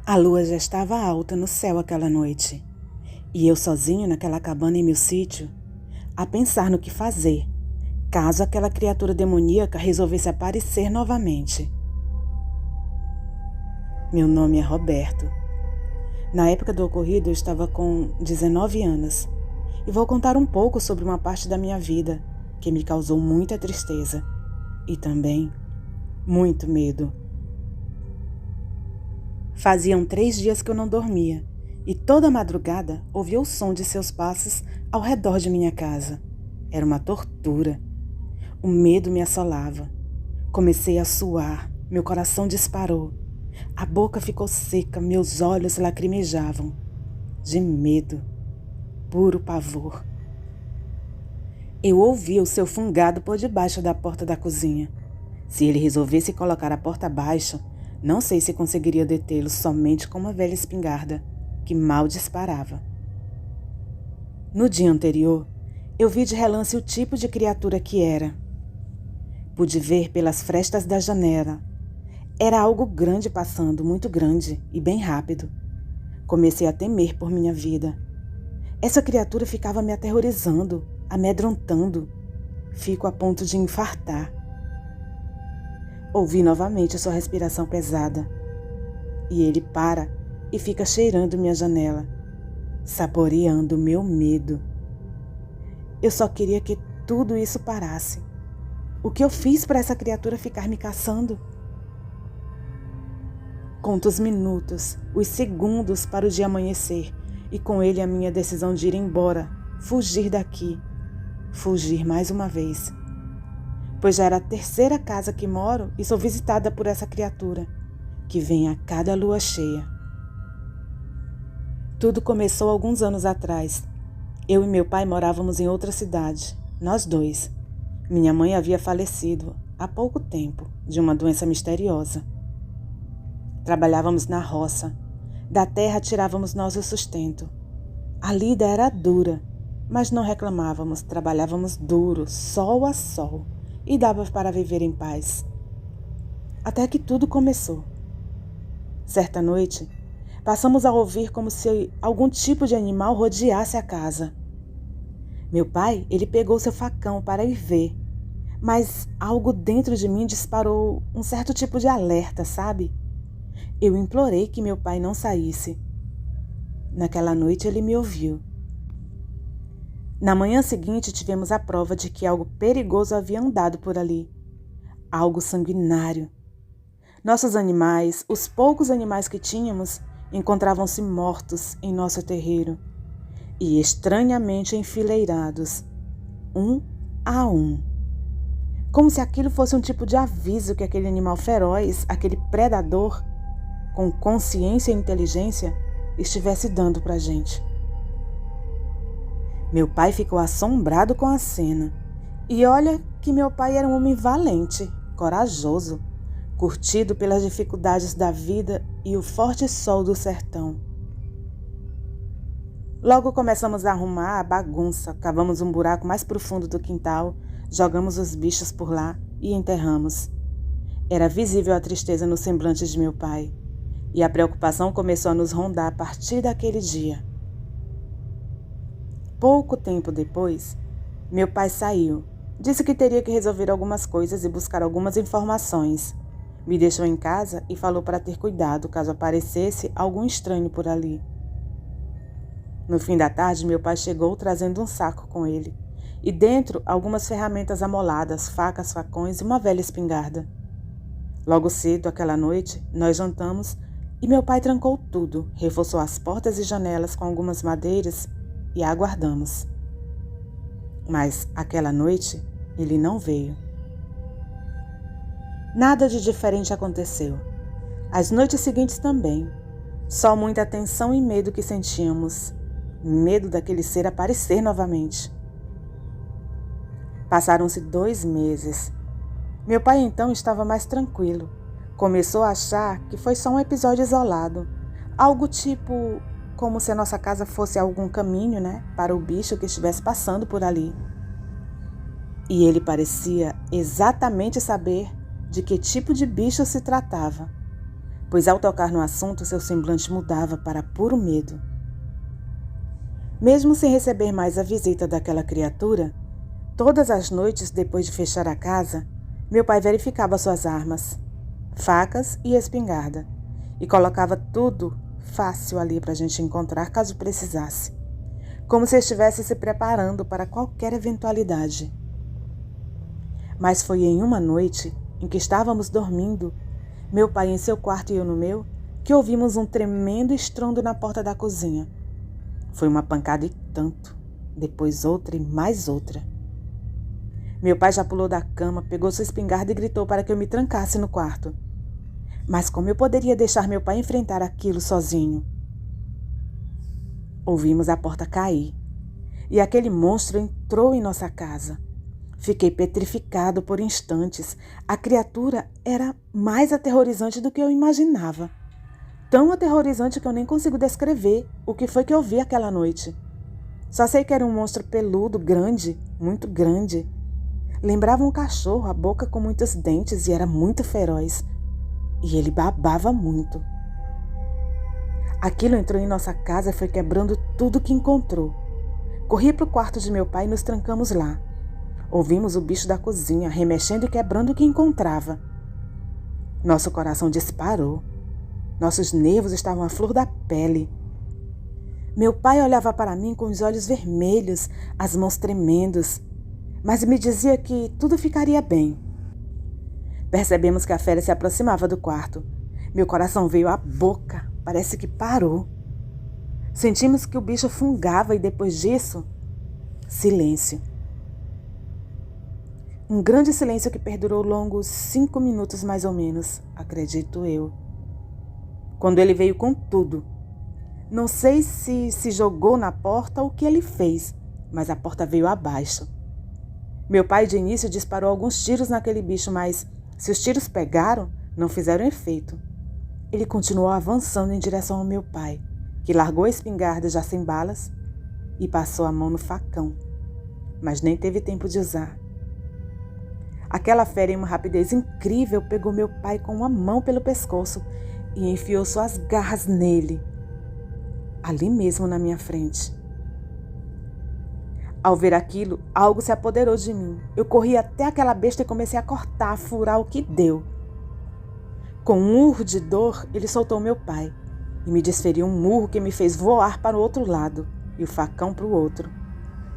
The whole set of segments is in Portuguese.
A lua já estava alta no céu aquela noite, e eu sozinho naquela cabana em meu sítio, a pensar no que fazer, caso aquela criatura demoníaca resolvesse aparecer novamente. Meu nome é Roberto. Na época do ocorrido eu estava com 19 anos, e vou contar um pouco sobre uma parte da minha vida que me causou muita tristeza e também muito medo. Faziam 3 dias que eu não dormia, e toda madrugada ouvia o som de seus passos ao redor de minha casa. Era uma tortura. O medo me assolava. Comecei a suar, meu coração disparou. A boca ficou seca, meus olhos lacrimejavam. De medo, puro pavor. Eu ouvia o seu fungado por debaixo da porta da cozinha. Se ele resolvesse colocar a porta abaixo, não sei se conseguiria detê-lo somente com uma velha espingarda, que mal disparava. No dia anterior, eu vi de relance o tipo de criatura que era. Pude ver pelas frestas da janela. Era algo grande passando, muito grande e bem rápido. Comecei a temer por minha vida. Essa criatura ficava me aterrorizando, amedrontando. Fico a ponto de infartar. Ouvi novamente sua respiração pesada. E ele para e fica cheirando minha janela, saboreando meu medo. Eu só queria que tudo isso parasse. O que eu fiz para essa criatura ficar me caçando? Conto os minutos, os segundos para o dia amanhecer, e com ele a minha decisão de ir embora, fugir daqui, fugir mais uma vez. Pois já era a 3ª casa que moro e sou visitada por essa criatura, que vem a cada lua cheia. Tudo começou alguns anos atrás. Eu e meu pai morávamos em outra cidade, nós dois. Minha mãe havia falecido há pouco tempo de uma doença misteriosa. Trabalhávamos na roça. Da terra tirávamos nosso sustento. A lida era dura, mas não reclamávamos, trabalhávamos duro, sol a sol, e dava para viver em paz. Até que tudo começou. Certa noite, passamos a ouvir como se algum tipo de animal rodeasse a casa. Meu pai, ele pegou seu facão para ir ver, mas algo dentro de mim disparou um certo tipo de alerta, sabe? Eu implorei que meu pai não saísse. Naquela noite ele me ouviu. Na manhã seguinte tivemos a prova de que algo perigoso havia andado por ali. Algo sanguinário. Nossos animais, os poucos animais que tínhamos, encontravam-se mortos em nosso terreiro e estranhamente enfileirados, um a um. Como se aquilo fosse um tipo de aviso que aquele animal feroz, aquele predador, com consciência e inteligência, estivesse dando para a gente. Meu pai ficou assombrado com a cena. E olha que meu pai era um homem valente, corajoso, curtido pelas dificuldades da vida e o forte sol do sertão. Logo começamos a arrumar a bagunça, cavamos um buraco mais profundo do quintal, jogamos os bichos por lá e enterramos. Era visível a tristeza no semblante de meu pai, e a preocupação começou a nos rondar a partir daquele dia. Pouco tempo depois, meu pai saiu. Disse que teria que resolver algumas coisas e buscar algumas informações. Me deixou em casa e falou para ter cuidado caso aparecesse algum estranho por ali. No fim da tarde, meu pai chegou trazendo um saco com ele. E dentro, algumas ferramentas amoladas, facas, facões e uma velha espingarda. Logo cedo, aquela noite, nós jantamos e meu pai trancou tudo, reforçou as portas e janelas com algumas madeiras e aguardamos. Mas aquela noite ele não veio. Nada de diferente aconteceu. As noites seguintes também. Só muita tensão e medo que sentíamos. Medo daquele ser aparecer novamente. Passaram-se 2 meses. Meu pai então estava mais tranquilo. Começou a achar que foi só um episódio isolado. Algo tipo como se a nossa casa fosse algum caminho, para o bicho que estivesse passando por ali. E ele parecia exatamente saber de que tipo de bicho se tratava. pois ao tocar no assunto seu semblante mudava para puro medo. Mesmo sem receber mais a visita daquela criatura, todas as noites depois de fechar a casa, meu pai verificava suas armas, facas e espingarda, e colocava tudo fácil ali para a gente encontrar caso precisasse, como se estivesse se preparando para qualquer eventualidade. Mas foi em uma noite em que estávamos dormindo, meu pai em seu quarto e eu no meu, que ouvimos um tremendo estrondo na porta da cozinha. Foi uma pancada e tanto, depois outra e mais outra. Meu pai já pulou da cama, pegou sua espingarda e gritou para que eu me trancasse no quarto. Mas como eu poderia deixar meu pai enfrentar aquilo sozinho? Ouvimos a porta cair e aquele monstro entrou em nossa casa. Fiquei petrificado por instantes. A criatura era mais aterrorizante do que eu imaginava. Tão aterrorizante que eu nem consigo descrever o que foi que eu vi aquela noite. Só sei que era um monstro peludo, grande, muito grande. Lembrava um cachorro, a boca com muitos dentes e era muito feroz. E ele babava muito. Aquilo entrou em nossa casa e foi quebrando tudo que encontrou. Corri para o quarto de meu pai e nos trancamos lá. Ouvimos o bicho da cozinha remexendo e quebrando o que encontrava. Nosso coração disparou. Nossos nervos estavam à flor da pele. Meu pai olhava para mim com os olhos vermelhos, as mãos tremendos, mas me dizia que tudo ficaria bem. Percebemos que a fera se aproximava do quarto. Meu coração veio à boca, parece que parou. Sentimos que o bicho fungava e depois disso, silêncio. Um grande silêncio que perdurou longos 5 minutos mais ou menos, acredito eu. Quando ele veio com tudo. Não sei se jogou na porta ou o que ele fez, mas a porta veio abaixo. Meu pai de início disparou alguns tiros naquele bicho, mas se os tiros pegaram, não fizeram efeito. Ele continuou avançando em direção ao meu pai, que largou a espingarda já sem balas e passou a mão no facão, mas nem teve tempo de usar. Aquela fera, em uma rapidez incrível, pegou meu pai com uma mão pelo pescoço e enfiou suas garras nele, ali mesmo na minha frente. Ao ver aquilo, algo se apoderou de mim. Eu corri até aquela besta e comecei a cortar, a furar o que deu. Com um urro de dor, ele soltou meu pai e me desferiu um murro que me fez voar para o outro lado e o facão para o outro.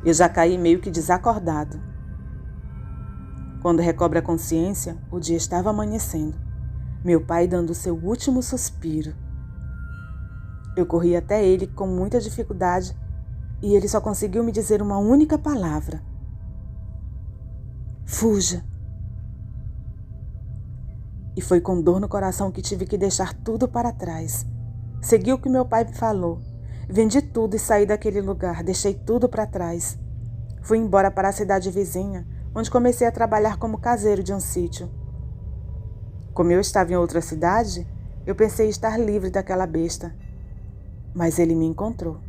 Eu já caí meio que desacordado. Quando recobro a consciência, o dia estava amanhecendo. Meu pai dando o seu último suspiro. Eu corri até ele com muita dificuldade e ele só conseguiu me dizer uma única palavra. Fuja! E foi com dor no coração que tive que deixar tudo para trás. Segui o que meu pai me falou. Vendi tudo e saí daquele lugar, deixei tudo para trás. Fui embora para a cidade vizinha, onde comecei a trabalhar como caseiro de um sítio. Como eu estava em outra cidade, eu pensei estar livre daquela besta. Mas ele me encontrou.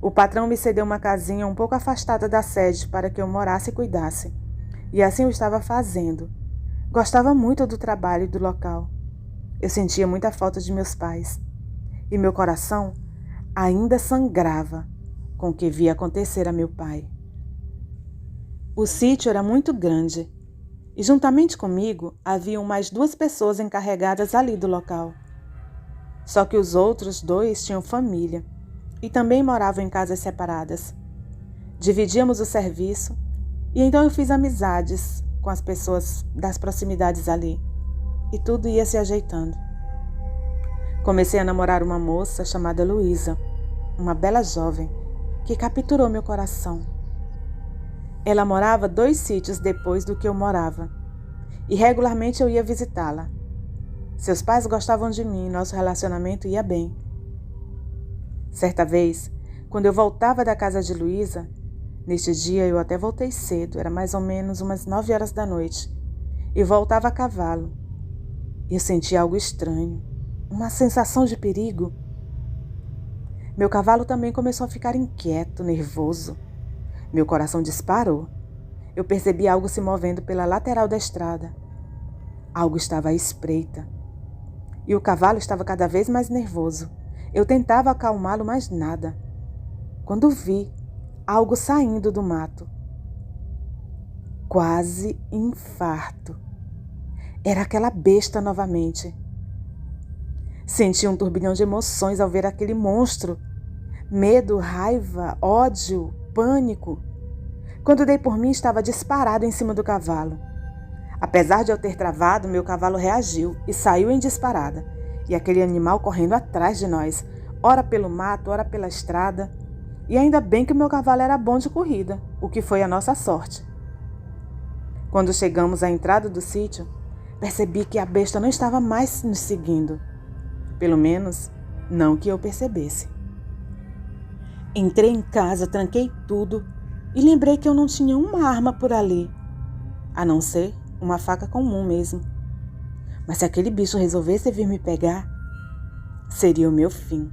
O patrão me cedeu uma casinha um pouco afastada da sede para que eu morasse e cuidasse. E assim eu estava fazendo. Gostava muito do trabalho e do local. Eu sentia muita falta de meus pais. E meu coração ainda sangrava com o que via acontecer a meu pai. O sítio era muito grande e juntamente comigo haviam mais 2 pessoas encarregadas ali do local. Só que os outros 2 tinham família e também moravam em casas separadas. Dividíamos o serviço e então eu fiz amizades com as pessoas das proximidades ali e tudo ia se ajeitando. Comecei a namorar uma moça chamada Luísa, uma bela jovem que capturou meu coração. Ela morava 2 sítios depois do que eu morava e regularmente eu ia visitá-la. Seus pais gostavam de mim e nosso relacionamento ia bem. Certa vez, quando eu voltava da casa de Luísa, neste dia eu até voltei cedo, era mais ou menos umas 9 horas da noite, e voltava a cavalo. Eu senti algo estranho, uma sensação de perigo. Meu cavalo também começou a ficar inquieto, nervoso. Meu coração disparou. Eu percebi algo se movendo pela lateral da estrada. Algo estava à espreita, e o cavalo estava cada vez mais nervoso. Eu tentava acalmá-lo, mas nada. Quando vi algo saindo do mato, quase infarto. Era aquela besta novamente. Senti um turbilhão de emoções ao ver aquele monstro. Medo, raiva, ódio, pânico. Quando dei por mim, estava disparado em cima do cavalo. Apesar de eu ter travado, meu cavalo reagiu e saiu em disparada. E aquele animal correndo atrás de nós, ora pelo mato, ora pela estrada. E ainda bem que o meu cavalo era bom de corrida, o que foi a nossa sorte. Quando chegamos à entrada do sítio, percebi que a besta não estava mais nos seguindo. Pelo menos, não que eu percebesse. Entrei em casa, tranquei tudo e lembrei que eu não tinha uma arma por ali, a não ser uma faca comum mesmo. Mas se aquele bicho resolvesse vir me pegar, seria o meu fim.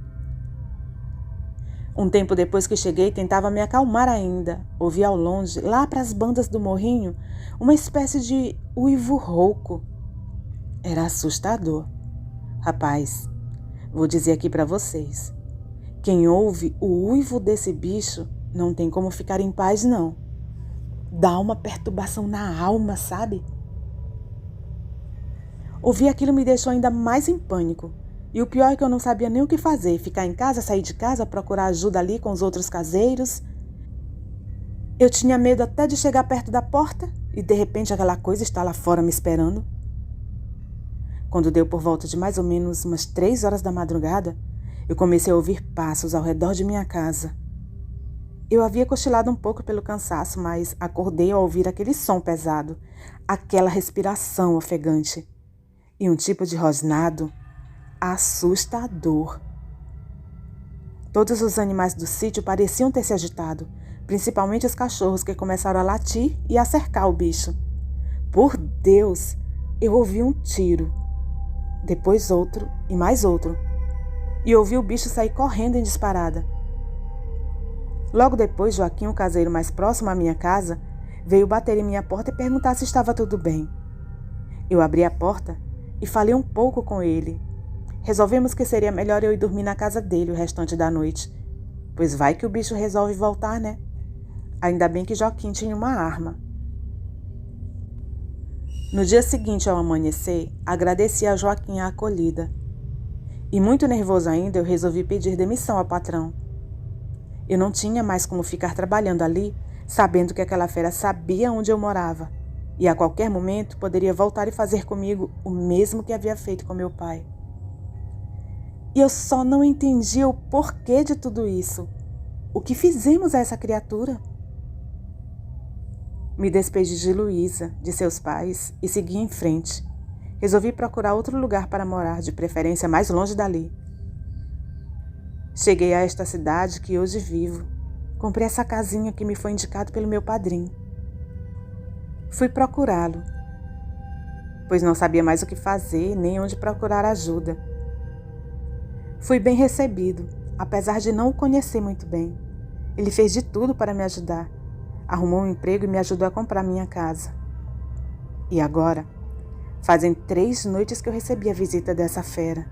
Um tempo depois que cheguei, tentava me acalmar ainda. Ouvi ao longe, lá para as bandas do morrinho, uma espécie de uivo rouco. Era assustador. Rapaz, vou dizer aqui para vocês. Quem ouve o uivo desse bicho não tem como ficar em paz, não. Dá uma perturbação na alma, sabe? Ouvir aquilo me deixou ainda mais em pânico. E o pior é que eu não sabia nem o que fazer. Ficar em casa, sair de casa, procurar ajuda ali com os outros caseiros. Eu tinha medo até de chegar perto da porta e de repente aquela coisa está lá fora me esperando. Quando deu por volta de mais ou menos umas 3 horas da madrugada, eu comecei a ouvir passos ao redor de minha casa. Eu havia cochilado um pouco pelo cansaço, mas acordei ao ouvir aquele som pesado, aquela respiração ofegante e um tipo de rosnado assustador. Todos os animais do sítio pareciam ter se agitado, principalmente os cachorros que começaram a latir e a cercar o bicho. Por Deus, eu ouvi um tiro, depois outro e mais outro, e ouvi o bicho sair correndo em disparada. Logo depois, Joaquim, o caseiro mais próximo à minha casa, veio bater em minha porta e perguntar se estava tudo bem. Eu abri a porta e falei um pouco com ele. Resolvemos que seria melhor eu ir dormir na casa dele o restante da noite, pois vai que o bicho resolve voltar, né? Ainda bem que Joaquim tinha uma arma. No dia seguinte, ao amanhecer, agradeci a Joaquim a acolhida. E muito nervoso ainda, eu resolvi pedir demissão ao patrão. Eu não tinha mais como ficar trabalhando ali, sabendo que aquela fera sabia onde eu morava e a qualquer momento poderia voltar e fazer comigo o mesmo que havia feito com meu pai. E eu só não entendia o porquê de tudo isso. O que fizemos a essa criatura? Me despedi de Luísa, de seus pais, e segui em frente. Resolvi procurar outro lugar para morar, de preferência mais longe dali. Cheguei a esta cidade que hoje vivo. Comprei essa casinha que me foi indicada pelo meu padrinho. Fui procurá-lo, pois não sabia mais o que fazer, nem onde procurar ajuda. Fui bem recebido, apesar de não o conhecer muito bem. Ele fez de tudo para me ajudar. Arrumou um emprego e me ajudou a comprar minha casa. E agora, fazem 3 noites que eu recebi a visita dessa fera.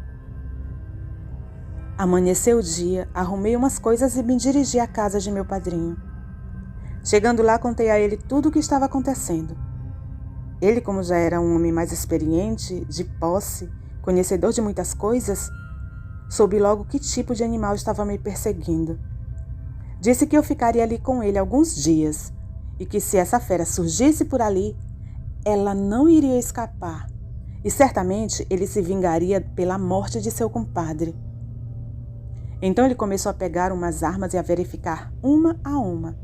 Amanheceu o dia, arrumei umas coisas e me dirigi à casa de meu padrinho. Chegando lá, contei a ele tudo o que estava acontecendo. Ele, como já era um homem mais experiente, de posse, conhecedor de muitas coisas, soube logo que tipo de animal estava me perseguindo. Disse que eu ficaria ali com ele alguns dias e que se essa fera surgisse por ali, ela não iria escapar e certamente ele se vingaria pela morte de seu compadre. Então ele começou a pegar umas armas e a verificar uma a uma,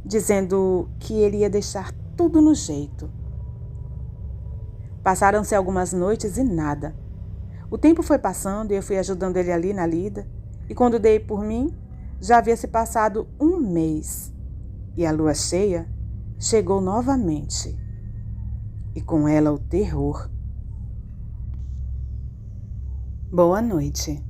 dizendo que ele ia deixar tudo no jeito. Passaram-se algumas noites e nada. O tempo foi passando e eu fui ajudando ele ali na lida, e quando dei por mim, já havia se passado 1 mês, e a lua cheia chegou novamente, e com ela o terror. Boa noite.